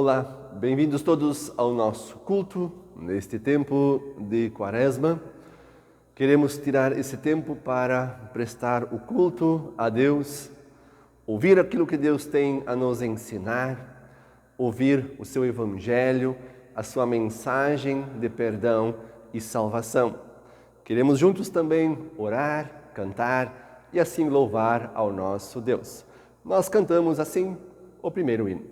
Olá, bem-vindos todos ao nosso culto neste tempo de Quaresma. Queremos tirar esse tempo para prestar o culto a Deus, ouvir aquilo que Deus tem a nos ensinar, ouvir o seu Evangelho, a sua mensagem de perdão e salvação. Queremos juntos também orar, cantar e assim louvar ao nosso Deus. Nós cantamos assim o primeiro hino.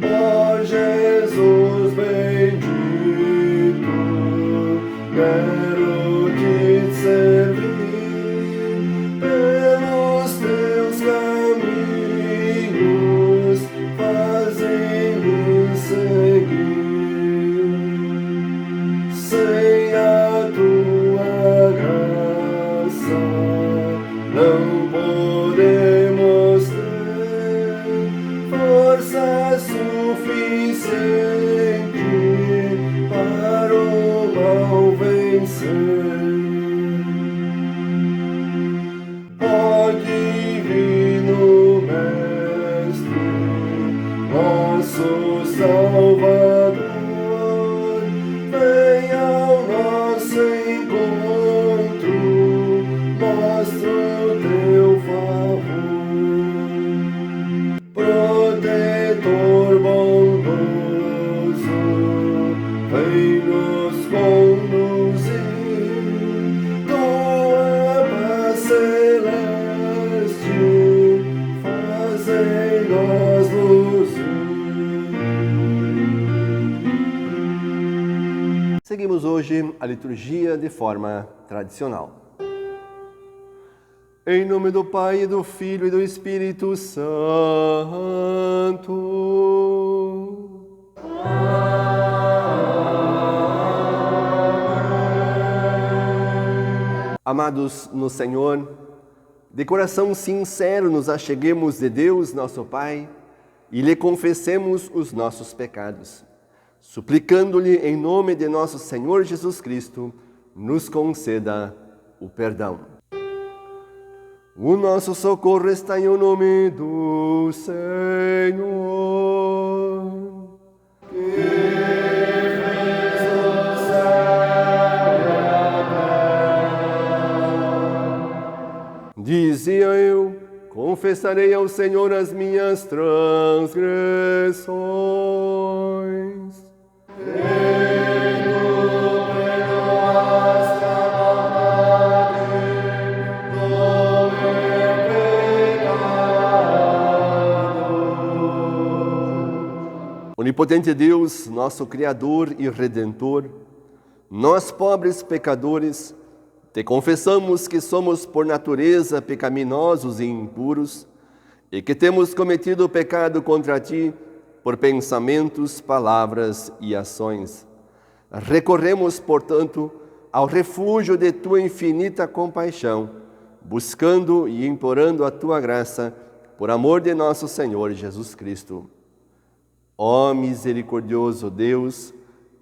Ó Jesus bendito, quero te servir, pelos teus caminhos fazem-me seguir. Sem a tua graça não podemos ter força suficiente para o mal vencer. Ó divino Mestre, nosso Salvador, vem ao nosso encontro, mostra o teu favor. Protetor bondoso, vem nos conduzir, tua paz celeste, fazei-nos luzir. Seguimos hoje a liturgia de forma tradicional. Em nome do Pai, do Filho e do Espírito Santo. Amados no Senhor, de coração sincero nos acheguemos de Deus, nosso Pai, e lhe confessemos os nossos pecados, suplicando-lhe em nome de nosso Senhor Jesus Cristo, nos conceda o perdão. O nosso socorro está em nome do Senhor, que fez o céu e a terra. Dizia eu, confessarei ao Senhor as minhas transgressões. Onipotente Deus, nosso Criador e Redentor, nós pobres pecadores, te confessamos que somos por natureza pecaminosos e impuros e que temos cometido pecado contra ti por pensamentos, palavras e ações. Recorremos, portanto, ao refúgio de tua infinita compaixão, buscando e implorando a tua graça, por amor de nosso Senhor Jesus Cristo. Ó misericordioso Deus,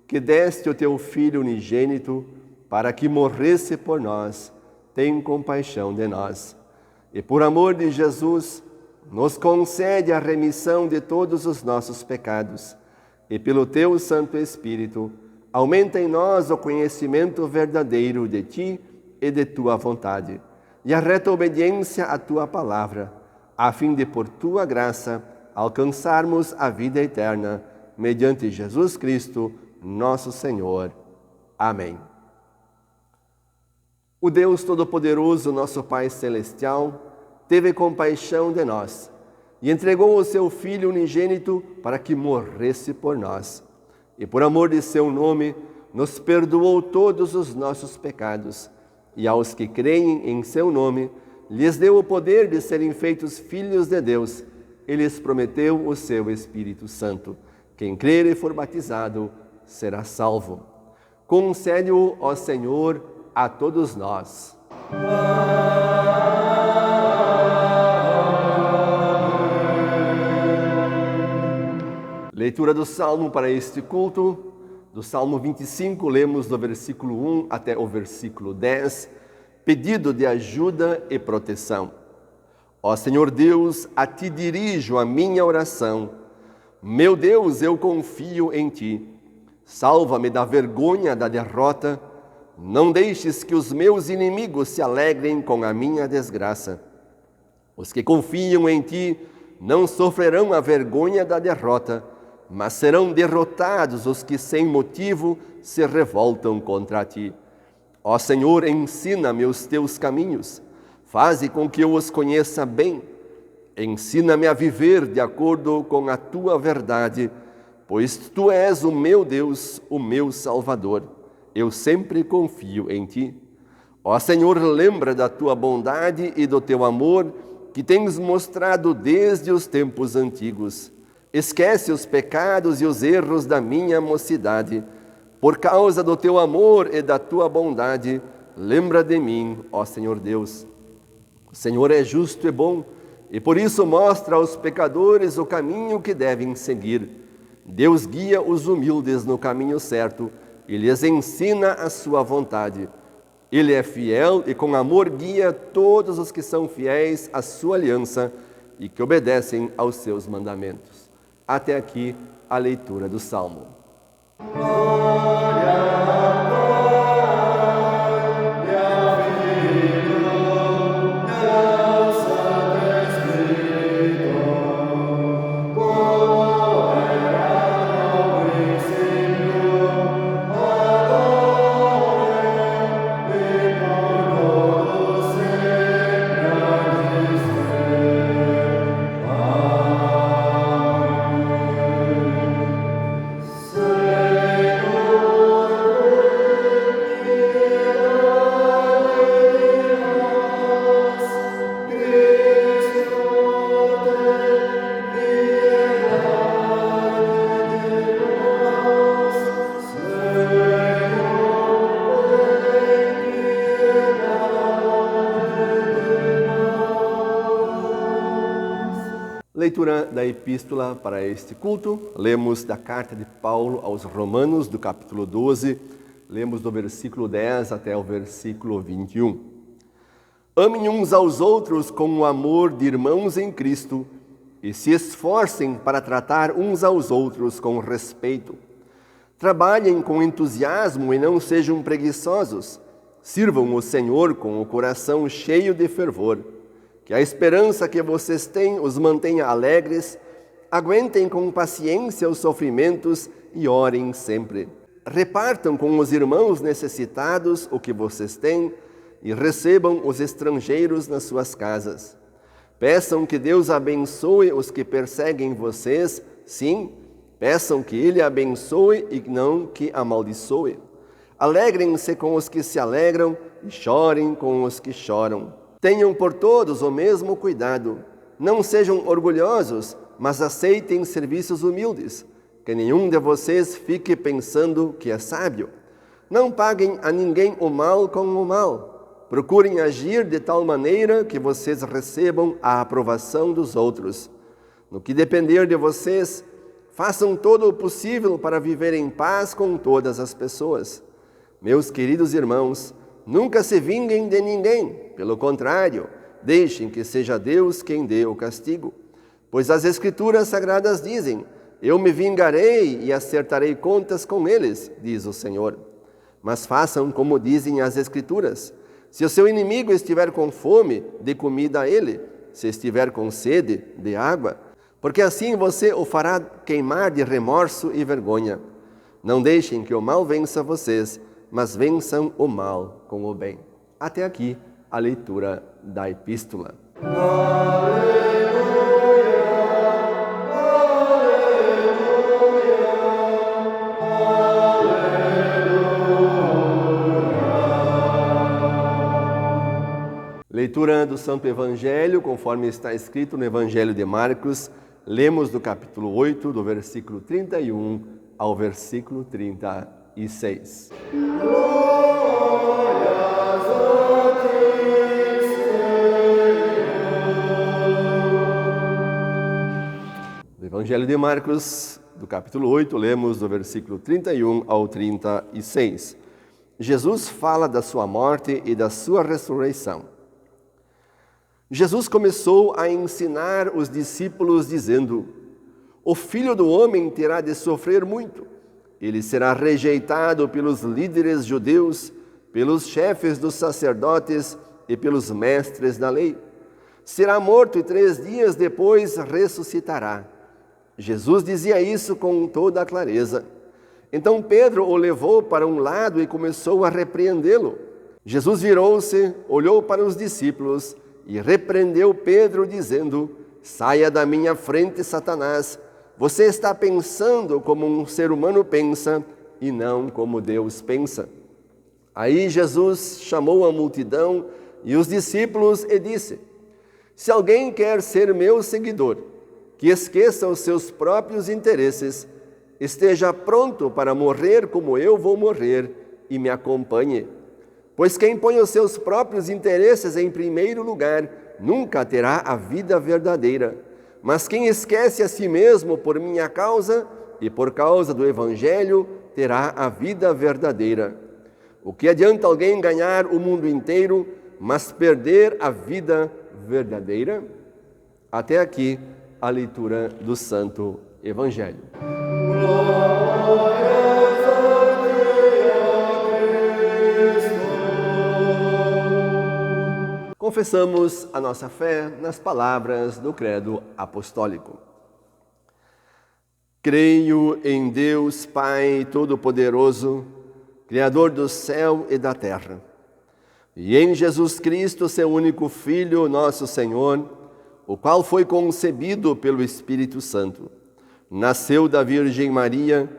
que deste o teu Filho unigênito para que morresse por nós, tem compaixão de nós. E por amor de Jesus, nos concede a remissão de todos os nossos pecados. E pelo teu Santo Espírito, aumenta em nós o conhecimento verdadeiro de ti e de tua vontade, e a reta obediência à tua palavra, a fim de, por tua graça, alcançarmos a vida eterna, mediante Jesus Cristo, nosso Senhor. Amém. O Deus Todo-Poderoso, nosso Pai Celestial, teve compaixão de nós e entregou o seu Filho unigênito para que morresse por nós. E por amor de seu nome, nos perdoou todos os nossos pecados. E aos que creem em seu nome, lhes deu o poder de serem feitos filhos de Deus. E lhes prometeu o seu Espírito Santo. Quem crer e for batizado será salvo. Concede-o, ó Senhor, a todos nós. Leitura do Salmo para este culto. Do Salmo 25, lemos do versículo 1 até o versículo 10, pedido de ajuda e proteção. Ó Senhor Deus, a ti dirijo a minha oração. Meu Deus, eu confio em Ti. Salva-me da vergonha da derrota. Não deixes que os meus inimigos se alegrem com a minha desgraça. Os que confiam em Ti não sofrerão a vergonha da derrota, mas serão derrotados os que sem motivo se revoltam contra Ti. Ó Senhor, ensina-me os Teus caminhos, faze com que eu os conheça bem. Ensina-me a viver de acordo com a Tua verdade, pois Tu és o meu Deus, o meu Salvador. Eu sempre confio em Ti. Ó Senhor, lembra da Tua bondade e do Teu amor que tens mostrado desde os tempos antigos. Esquece os pecados e os erros da minha mocidade. Por causa do Teu amor e da Tua bondade, lembra de mim, ó Senhor Deus. O Senhor é justo e bom, e por isso mostra aos pecadores o caminho que devem seguir. Deus guia os humildes no caminho certo e lhes ensina a sua vontade. Ele é fiel e com amor guia todos os que são fiéis à sua aliança e que obedecem aos seus mandamentos. Até aqui a leitura do Salmo. Leitura da epístola para este culto. Lemos da carta de Paulo aos Romanos, do capítulo 12. Lemos do versículo 10 até o versículo 21. Amem uns aos outros com o amor de irmãos em Cristo e se esforcem para tratar uns aos outros com respeito. Trabalhem com entusiasmo e não sejam preguiçosos. Sirvam o Senhor com o coração cheio de fervor. Que a esperança que vocês têm os mantenha alegres, aguentem com paciência os sofrimentos e orem sempre. Repartam com os irmãos necessitados o que vocês têm e recebam os estrangeiros nas suas casas. Peçam que Deus abençoe os que perseguem vocês, sim, peçam que Ele abençoe e não que amaldiçoe. Alegrem-se com os que se alegram e chorem com os que choram. Tenham por todos o mesmo cuidado. Não sejam orgulhosos, mas aceitem serviços humildes. Que nenhum de vocês fique pensando que é sábio. Não paguem a ninguém o mal com o mal. Procurem agir de tal maneira que vocês recebam a aprovação dos outros. No que depender de vocês, façam todo o possível para viver em paz com todas as pessoas. Meus queridos irmãos, nunca se vinguem de ninguém. Pelo contrário, deixem que seja Deus quem dê o castigo. Pois as Escrituras Sagradas dizem: eu me vingarei e acertarei contas com eles, diz o Senhor. Mas façam como dizem as Escrituras. Se o seu inimigo estiver com fome, dê comida a ele. Se estiver com sede, dê água. Porque assim você o fará queimar de remorso e vergonha. Não deixem que o mal vença vocês, mas vençam o mal com o bem. Até aqui a leitura da epístola. Leitura do Santo Evangelho, conforme está escrito no Evangelho de Marcos. Lemos do capítulo 8, do versículo 31 ao versículo 36. Do Evangelho de Marcos, do capítulo 8, lemos do versículo 31 ao 36. Jesus fala da sua morte e da sua ressurreição. Jesus começou a ensinar os discípulos dizendo: O Filho do Homem terá de sofrer muito. Ele será rejeitado pelos líderes judeus, pelos chefes dos sacerdotes e pelos mestres da lei. Será morto e 3 dias depois ressuscitará. Jesus dizia isso com toda a clareza. Então Pedro o levou para um lado e começou a repreendê-lo. Jesus virou-se, olhou para os discípulos e repreendeu Pedro, dizendo: saia da minha frente, Satanás. Você está pensando como um ser humano pensa e não como Deus pensa. Aí Jesus chamou a multidão e os discípulos e disse: se alguém quer ser meu seguidor, que esqueça os seus próprios interesses, esteja pronto para morrer como eu vou morrer e me acompanhe. Pois quem põe os seus próprios interesses em primeiro lugar nunca terá a vida verdadeira. Mas quem esquece a si mesmo por minha causa e por causa do Evangelho terá a vida verdadeira. O que adianta alguém ganhar o mundo inteiro, mas perder a vida verdadeira? Até aqui a leitura do Santo Evangelho. Confessamos a nossa fé nas palavras do Credo Apostólico. Creio em Deus Pai Todo-Poderoso, Criador do céu e da terra, e em Jesus Cristo, seu único Filho, nosso Senhor, o qual foi concebido pelo Espírito Santo. Nasceu da Virgem Maria,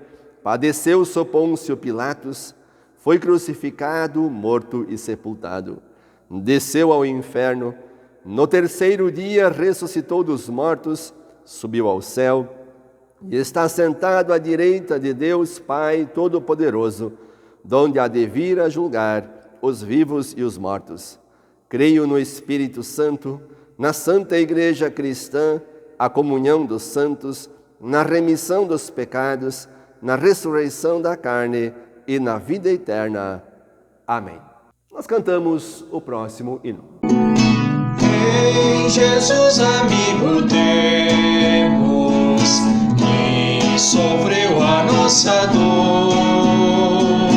padeceu sob Pôncio Pilatos, foi crucificado, morto e sepultado. Desceu ao inferno, no 3º dia ressuscitou dos mortos, subiu ao céu e está sentado à direita de Deus Pai Todo-Poderoso, donde há de vir a julgar os vivos e os mortos. Creio no Espírito Santo, na Santa Igreja Cristã, a comunhão dos santos, na remissão dos pecados, na ressurreição da carne e na vida eterna. Amém. Nós cantamos o próximo hino. Em Jesus, amigo, temos que sofreu a nossa dor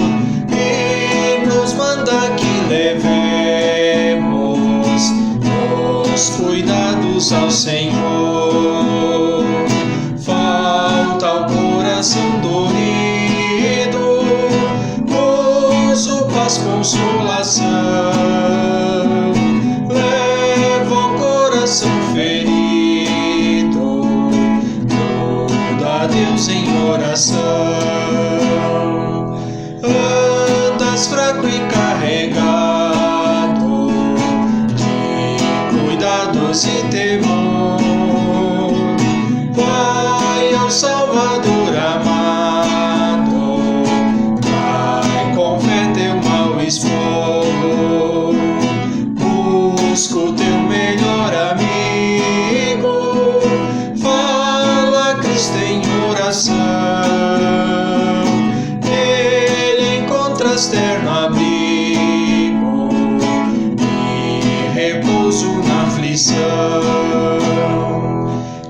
e nos manda que levemos os cuidados ao Senhor. Falta ao coração dorido, gozo, paz, consolação. Leva o coração ferido, tudo a Deus em oração. Andas fraco e carregado de cuidados e temor, vai ao Salvador amado, vai com fé teu mal expor. Busca o teu melhor amigo, fala a Cristo em oração. Ele encontras terno abrigo e repouso na aflição.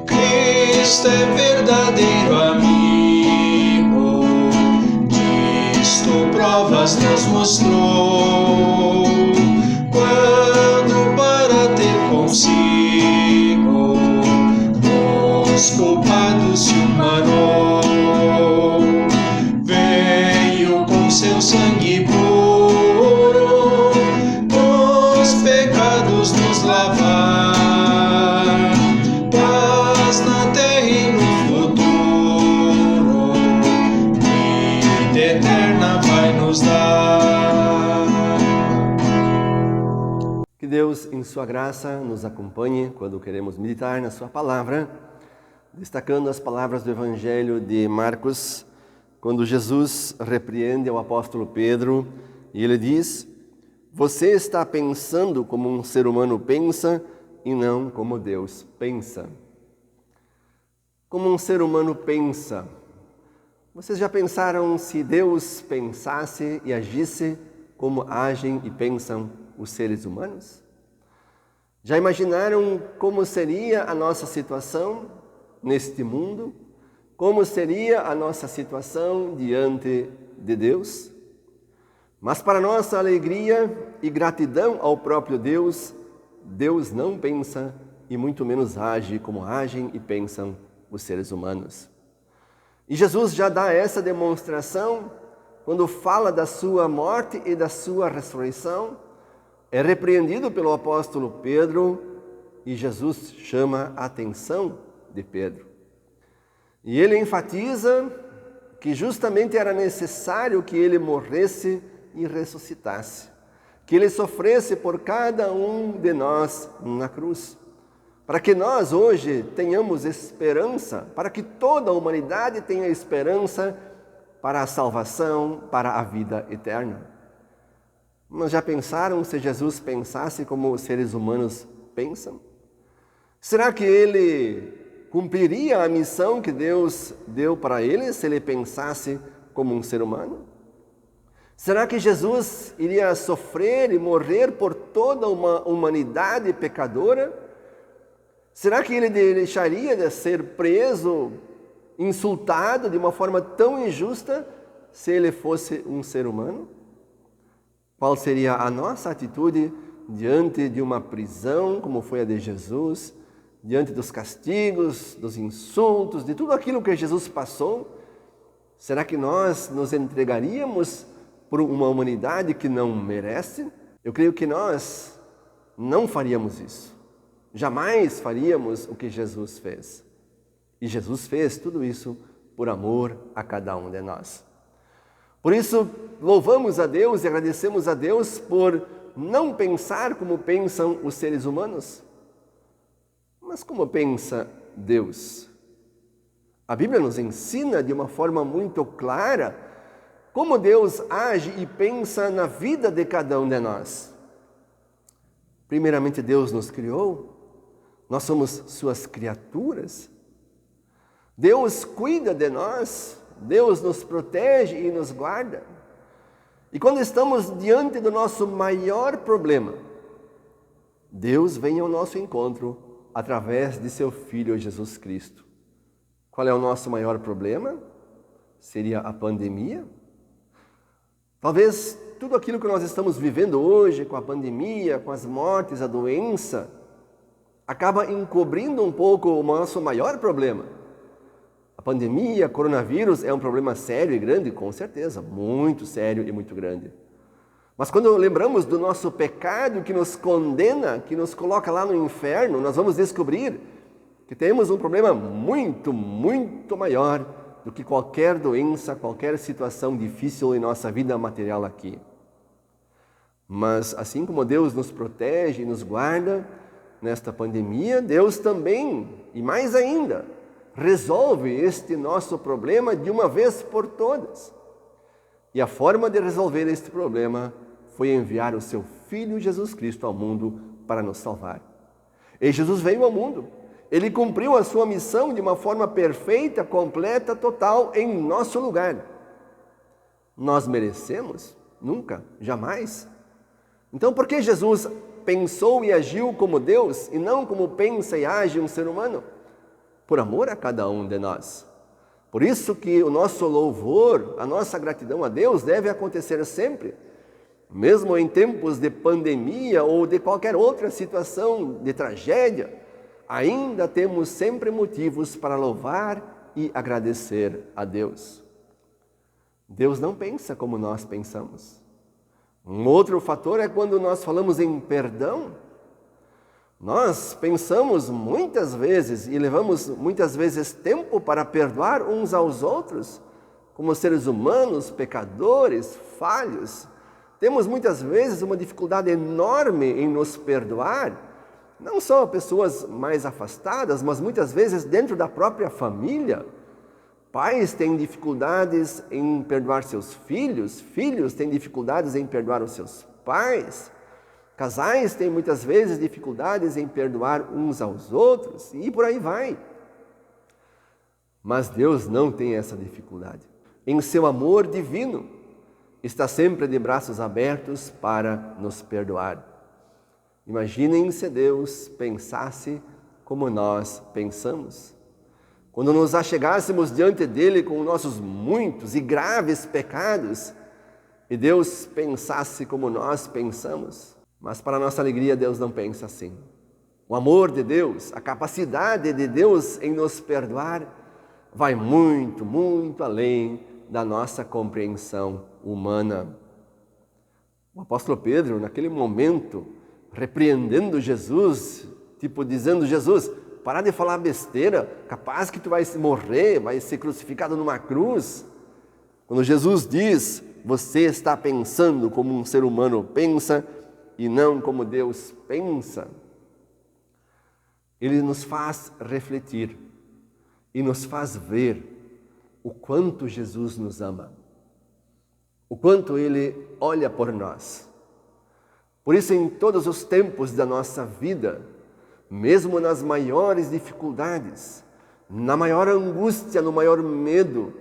Cristo é verdadeiro amigo, disto provas nos mostrou. Quando para ter consigo os culpados se humanou, veio com seu sangue puro os pecados nos lavar. Paz na terra e no futuro, vida eterna vai nos dar. Que Deus, em sua graça, nos acompanhe quando queremos meditar na sua palavra, destacando as palavras do Evangelho de Marcos, quando Jesus repreende ao apóstolo Pedro e ele diz: você está pensando como um ser humano pensa e não como Deus pensa. Como um ser humano pensa. Vocês já pensaram se Deus pensasse e agisse como agem e pensam os seres humanos? Já imaginaram como seria a nossa situação neste mundo como seria a nossa situação diante de Deus? Mas para nossa alegria e gratidão ao próprio Deus, Deus não pensa e muito menos age como agem e pensam os seres humanos. E Jesus já dá essa demonstração quando fala da sua morte e da sua ressurreição. É repreendido pelo apóstolo Pedro e Jesus chama a atenção de Pedro. E ele enfatiza que justamente era necessário que ele morresse e ressuscitasse, que ele sofresse por cada um de nós na cruz, para que nós hoje tenhamos esperança, para que toda a humanidade tenha esperança para a salvação, para a vida eterna. Mas já pensaram se Jesus pensasse como os seres humanos pensam? Será que ele cumpriria a missão que Deus deu para ele se ele pensasse como um ser humano? Será que Jesus iria sofrer e morrer por toda uma humanidade pecadora? Será que ele deixaria de ser preso, insultado de uma forma tão injusta se ele fosse um ser humano? Qual seria a nossa atitude diante de uma prisão como foi a de Jesus, diante dos castigos, dos insultos, de tudo aquilo que Jesus passou? Será que nós nos entregaríamos por uma humanidade que não merece? Eu creio que nós não faríamos isso. Jamais faríamos o que Jesus fez. E Jesus fez tudo isso por amor a cada um de nós. Por isso, louvamos a Deus e agradecemos a Deus por não pensar como pensam os seres humanos. Mas como pensa Deus? A Bíblia nos ensina de uma forma muito clara como Deus age e pensa na vida de cada um de nós. Primeiramente, Deus nos criou, nós somos suas criaturas. Deus cuida de nós, Deus nos protege e nos guarda. E quando estamos diante do nosso maior problema, Deus vem ao nosso encontro através de seu Filho Jesus Cristo. Qual é o nosso maior problema? Seria a pandemia? Talvez tudo aquilo que nós estamos vivendo hoje, com a pandemia, com as mortes, a doença, acaba encobrindo um pouco o nosso maior problema. A pandemia, coronavírus, é um problema sério e grande, com certeza, muito sério e muito grande. Mas quando lembramos do nosso pecado que nos condena, que nos coloca lá no inferno, nós vamos descobrir que temos um problema muito, muito maior do que qualquer doença, qualquer situação difícil em nossa vida material aqui. Mas assim como Deus nos protege e nos guarda nesta pandemia, Deus também, e mais ainda, resolve este nosso problema de uma vez por todas. E a forma de resolver este problema foi enviar o seu Filho Jesus Cristo ao mundo para nos salvar. E Jesus veio ao mundo. Ele cumpriu a sua missão de uma forma perfeita, completa, total, em nosso lugar. Nós merecemos? Nunca, jamais. Então, por que Jesus pensou e agiu como Deus e não como pensa e age um ser humano? Por amor a cada um de nós. Por isso que o nosso louvor, a nossa gratidão a Deus deve acontecer sempre. Mesmo em tempos de pandemia ou de qualquer outra situação de tragédia, ainda temos sempre motivos para louvar e agradecer a Deus. Deus não pensa como nós pensamos. Um outro fator é quando nós falamos em perdão. Nós pensamos muitas vezes e levamos muitas vezes tempo para perdoar uns aos outros, como seres humanos, pecadores, falhos. Temos muitas vezes uma dificuldade enorme em nos perdoar, não só pessoas mais afastadas, mas muitas vezes dentro da própria família. Pais têm dificuldades em perdoar seus filhos, filhos têm dificuldades em perdoar os seus pais, casais têm muitas vezes dificuldades em perdoar uns aos outros, e por aí vai. Mas Deus não tem essa dificuldade. Em seu amor divino, está sempre de braços abertos para nos perdoar. Imaginem se Deus pensasse como nós pensamos. quando nos achegássemos diante dele com nossos muitos e graves pecados, e Deus pensasse como nós pensamos. Mas para nossa alegria, Deus não pensa assim. O amor de Deus, a capacidade de Deus em nos perdoar, vai muito, muito além da nossa compreensão humana. O apóstolo Pedro, naquele momento, repreendendo Jesus, tipo dizendo: Jesus, para de falar besteira, capaz que tu vai morrer, vai ser crucificado numa cruz. Quando Jesus diz: você está pensando como um ser humano pensa e não como Deus pensa, ele nos faz refletir e nos faz ver o quanto Jesus nos ama, o quanto Ele olha por nós. Por isso, em todos os tempos da nossa vida, mesmo nas maiores dificuldades, na maior angústia, no maior medo,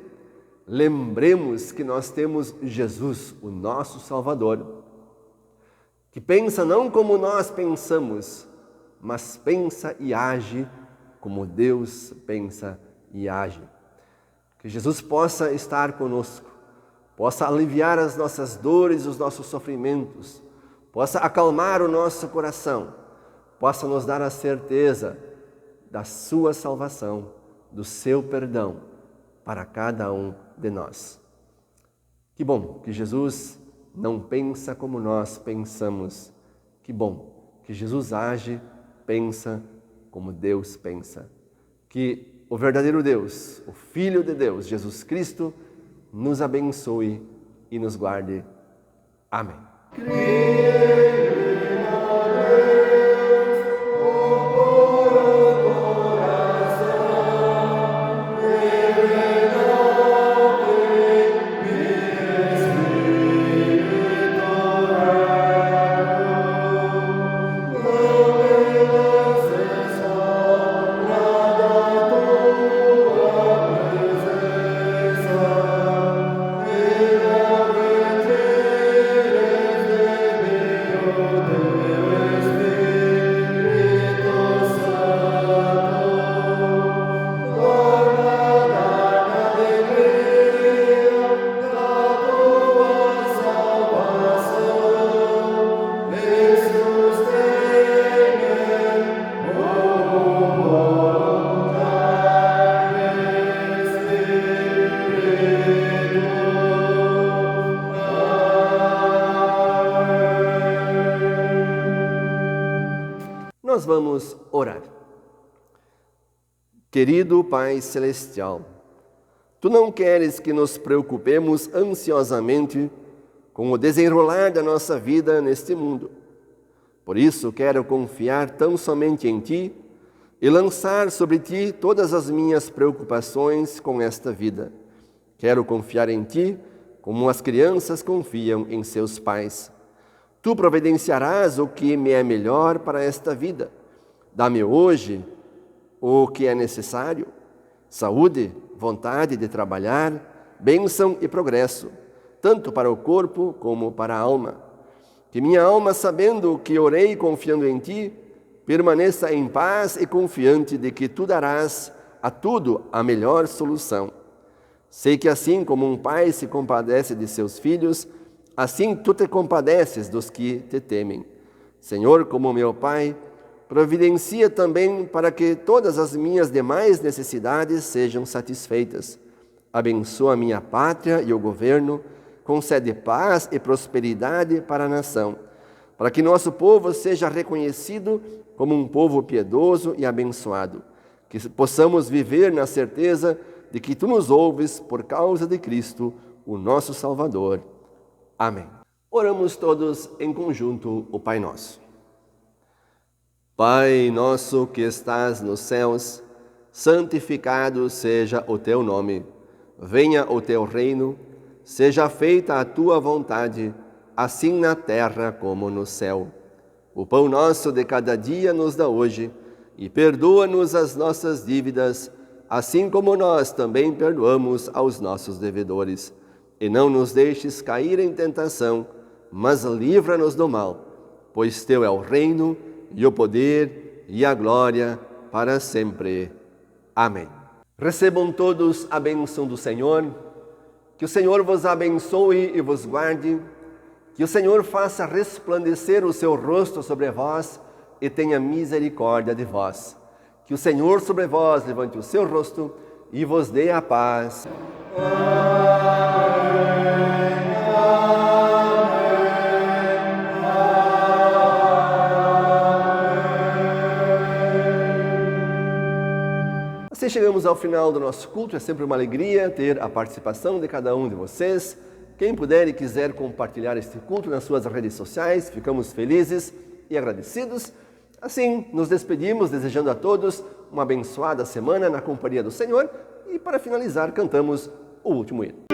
lembremos que nós temos Jesus, o nosso Salvador, que pensa não como nós pensamos, mas pensa e age como Deus pensa e age. Que Jesus possa estar conosco, possa aliviar as nossas dores, os nossos sofrimentos, possa acalmar o nosso coração, possa nos dar a certeza da sua salvação, do seu perdão para cada um de nós. Que bom que Jesus não pensa como nós pensamos. Que bom que Jesus age, pensa como Deus pensa. Que o verdadeiro Deus, o Filho de Deus, Jesus Cristo, nos abençoe e nos guarde. Amém. Nós vamos orar. Querido Pai Celestial, Tu não queres que nos preocupemos ansiosamente com o desenrolar da nossa vida neste mundo. Por isso quero confiar tão somente em Ti e lançar sobre Ti todas as minhas preocupações com esta vida. Quero confiar em Ti como as crianças confiam em seus pais. Tu providenciarás o que me é melhor para esta vida. Dá-me hoje o que é necessário: saúde, vontade de trabalhar, bênção e progresso, tanto para o corpo como para a alma. Que minha alma, sabendo que orei confiando em Ti, permaneça em paz e confiante de que Tu darás a tudo a melhor solução. Sei que assim como um pai se compadece de seus filhos, assim Tu te compadeces dos que te temem. Senhor, como meu Pai, providencia também para que todas as minhas demais necessidades sejam satisfeitas. Abençoa a minha pátria e o governo, concede paz e prosperidade para a nação, para que nosso povo seja reconhecido como um povo piedoso e abençoado, que possamos viver na certeza de que Tu nos ouves por causa de Cristo, o nosso Salvador. Amém. Oramos todos em conjunto o Pai Nosso. Pai nosso que estás nos céus, santificado seja o Teu nome. Venha o Teu reino, seja feita a Tua vontade, assim na terra como no céu. O pão nosso de cada dia nos dá hoje, e perdoa-nos as nossas dívidas, assim como nós também perdoamos aos nossos devedores. E não nos deixes cair em tentação, mas livra-nos do mal, pois Teu é o reino, e o poder, e a glória, para sempre. Amém. Recebam todos a bênção do Senhor. Que o Senhor vos abençoe e vos guarde. Que o Senhor faça resplandecer o seu rosto sobre vós e tenha misericórdia de vós. Que o Senhor sobre vós levante o seu rosto e vos dê a paz. Assim chegamos ao final do nosso culto. É sempre uma alegria ter a participação de cada um de vocês. Quem puder e quiser compartilhar este culto nas suas redes sociais, ficamos felizes e agradecidos. Assim, nos despedimos desejando a todos uma abençoada semana na companhia do Senhor e, para finalizar, cantamos o último hino.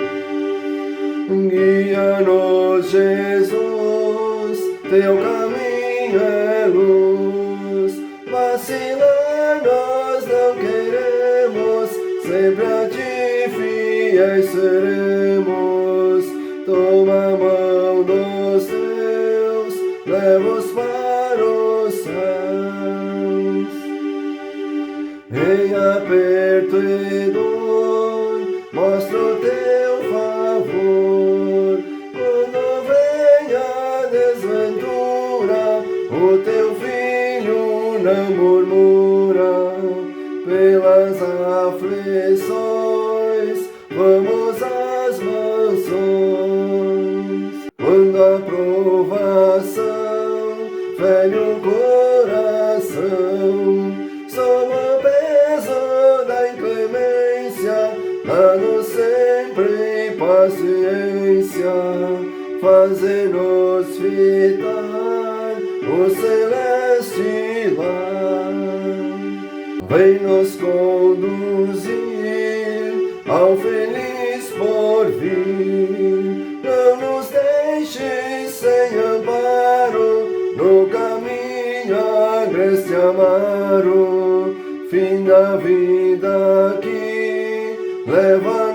Guia-nos, Jesus, teu caminho é luz. Vacilar nós não queremos, sempre a ti fiéis seremos. Toma a mão dos teus, leva-os para os céus. Em aperto e dor, mostra o teu favor. Quando vem a desventura, o teu filho não murmura. Pelas aflições, vamos às mansões. Quando a provação fere o coração, sob o peso da inclemência, dá-nos sempre paciência, fazer-nos fitar o celeste lar. Vem nos conduzir ao feliz porvir. Não nos deixes sem amparo, no caminho agreste amaro. Fim da vida aqui, leva